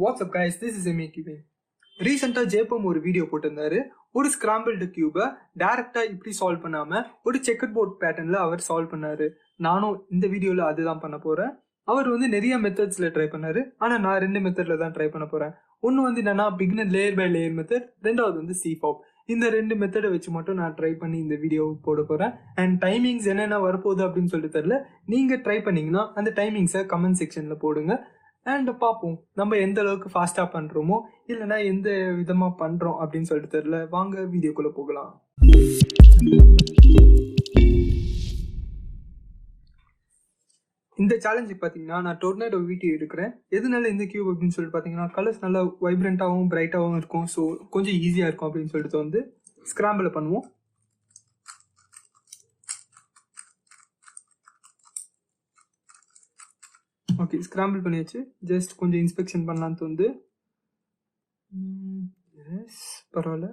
What's up guys, this is Cubelelo. ரீசெண்டாக ஜேபம் ஒரு video போட்டிருந்தாரு. ஒரு ஸ்கிராம்பிள்டு கியூபை டைரக்டாக இப்படி சால்வ் பண்ணாமல் ஒரு செக்கர் போர்ட் பேட்டர்னில் அவர் சால்வ் பண்ணாரு. நானும் இந்த வீடியோவில் அதுதான் பண்ண போகிறேன். அவர் நிறைய மெத்தட்ஸில் ட்ரை பண்ணாரு. ஆனால் நான் 2 மெத்தடில் தான் ட்ரை பண்ண போகிறேன். ஒன்று என்னன்னா beginner layer by layer method, ரெண்டாவது CFOP. இந்த 2 மெத்தடை வச்சு மட்டும் நான் ட்ரை பண்ணி இந்த வீடியோ போட போகிறேன். அண்ட் டைமிங்ஸ் என்னென்ன வரப்போகுது அப்படின்னு சொல்லிட்டு தெரியல. நீங்கள் ட்ரை பண்ணிங்கன்னா அந்த டைமிங்ஸை கமெண்ட் செக்ஷனில் போடுங்க. அண்ட் பார்ப்போம் நம்ம எந்த அளவுக்கு ஃபாஸ்ட்டாக பண்ணுறோமோ இல்லைனா எந்த விதமாக பண்ணுறோம் அப்படின்னு சொல்லிட்டு தெரியல. வாங்க வீடியோக்குள்ளே போகலாம். இந்த சேலஞ்சுக்கு பார்த்தீங்கன்னா நான் டொர்னேடோ வீடியோ எடுக்கிறேன். எதனால இந்த கியூப் அப்படின்னு சொல்லிட்டு பார்த்தீங்கன்னா கலர்ஸ் நல்லா வைப்ரண்ட்டாகவும் பிரைட்டாகவும் இருக்கும். ஸோ கொஞ்சம் ஈஸியாக இருக்கும் அப்படின்னு சொல்லிட்டு ஸ்கிராம்பிள் பண்ணுவோம். ஓகே, ஸ்கிராம்பிள் பண்ணியாச்சு. ஜஸ்ட் கொஞ்சம் இன்ஸ்பெக்ஷன் பண்ணலான்னு எஸ் பரவாயில்ல.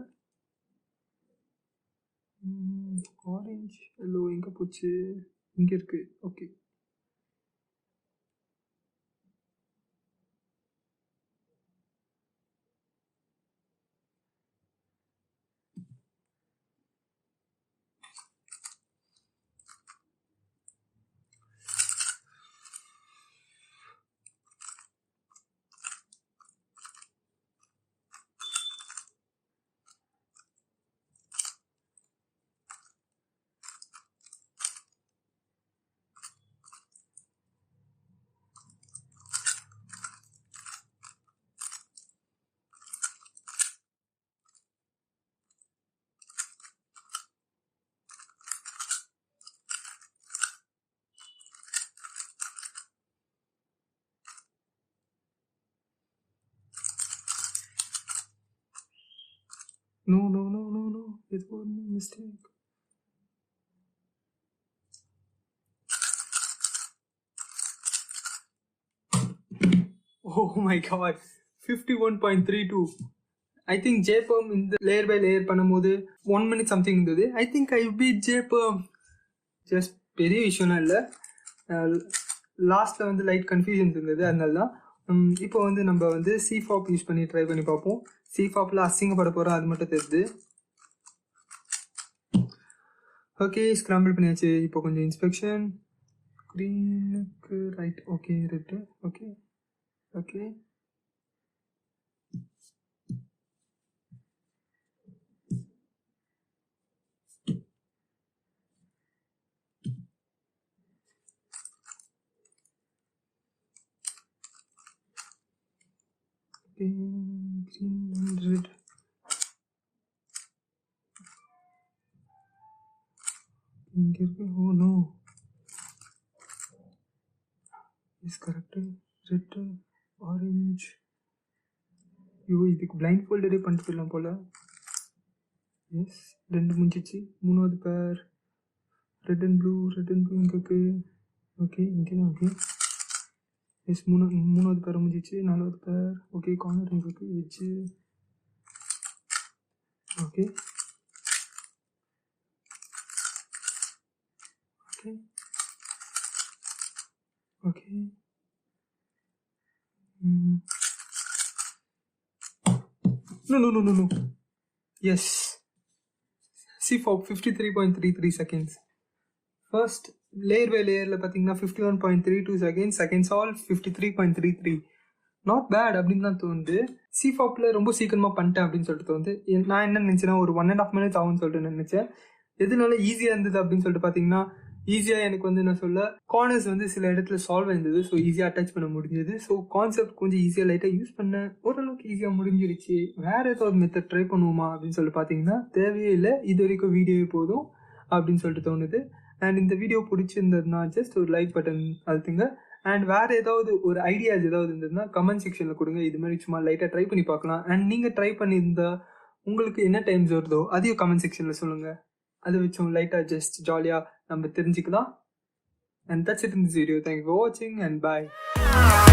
ஆரஞ்சு எல்லோ எங்கே போச்சு? இங்கே இருக்கு. Okay, No, it was a mistake. Oh my god, 51.32. I think JPERM in the layer by layer பண்ணும்போது 1 minute something இருந்தது. I think I beat JPERM. Just பெரிய விஷயம்லாம் இல்லை. லாஸ்ட்டில் லைட் கன்ஃபியூஷன்ஸ் இருந்தது, அதனால தான். இப்போ நம்ம CFOP யூஸ் பண்ணி ட்ரை பண்ணி பார்ப்போம். CFOPல அசிங்கப்பட போகிறோம், அது மட்டும் தெரியுது. ஓகே, ஸ்கிராம்பிள் பண்ணியாச்சு. இப்போ கொஞ்சம் இன்ஸ்பெக்ஷன். க்ரீனுக்கு right, okay, red, okay okay green and red. Oh no, is correct. Red, orange. இதுக்கு blindfolded பண்ணிட்டு போயிடலாம் போல. எஸ், 2 முடிஞ்சிச்சு. 3வது பேர் ரெட் அண்ட் ப்ளூ இங்கே இருக்கு. ஓகே, இங்கே தான். ஓகே, எஸ், 3வது பேர் முடிஞ்சிச்சு. 4வது பேர். ஓகே, கார்னர் இங்கே இருக்கு. Edge. Okay okay okay No. Yes. CFOP 53.33 seconds. First layer by layer பார்த்தீங்கன்னா 51.32 seconds. Second solve 53.33. Not bad அப்படின்னு தான் தோணுது. CFOPல ரொம்ப சீக்கிரமாக பண்ணிட்டேன் அப்படின்னு சொல்லிட்டு தோணுது. நான் என்ன நினச்சேன்னா ஒரு 1.5 minutes ஆகும்னு சொல்லிட்டு நினச்சேன். எதனால ஈஸியாக இருந்தது அப்படின்னு சொல்லிட்டு பார்த்தீங்கன்னா, ஈஸியாக எனக்கு என்ன சொல்ல, கார்னர்ஸ் சில இடத்துல சால்வ் ஆயிருந்தது. ஸோ ஈஸியாக அட்டாச் பண்ண முடிஞ்சது. ஸோ கான்செப்ட் கொஞ்சம் ஈஸியாக லைட்டாக யூஸ் பண்ண ஓரளவுக்கு ஈஸியாக முடிஞ்சிருச்சு. வேறு ஏதாவது மெத்தட் ட்ரை பண்ணுவோமா அப்படின்னு சொல்லிட்டு பார்த்தீங்கன்னா தேவையே இல்லை. இது வரைக்கும் வீடியோவே போதும் அப்படின்னு சொல்லிட்டு தோணுது. அண்ட் இந்த வீடியோ பிடிச்சிருந்ததுன்னா ஜஸ்ட் ஒரு லைக் பட்டன் அழுத்துங்க. அண்ட் வேறு ஏதாவது ஒரு ஐடியாஸ் ஏதாவது இருந்ததுன்னா கமெண்ட் செக்ஷனில் கொடுங்க. இது மாதிரி சும்மா லைட்டாக ட்ரை பண்ணி பார்க்கலாம். அண்ட் நீங்கள் ட்ரை பண்ணியிருந்தா உங்களுக்கு என்ன டைம்ஸ் வருதோ அதையும் கமெண்ட் செக்ஷனில் சொல்லுங்கள். அதை வச்சும் லைட்டாக ஜஸ்ட் ஜாலியாக நம்ம தெரிஞ்சுக்கலாம். And that's it in this video. Thank you for watching and bye.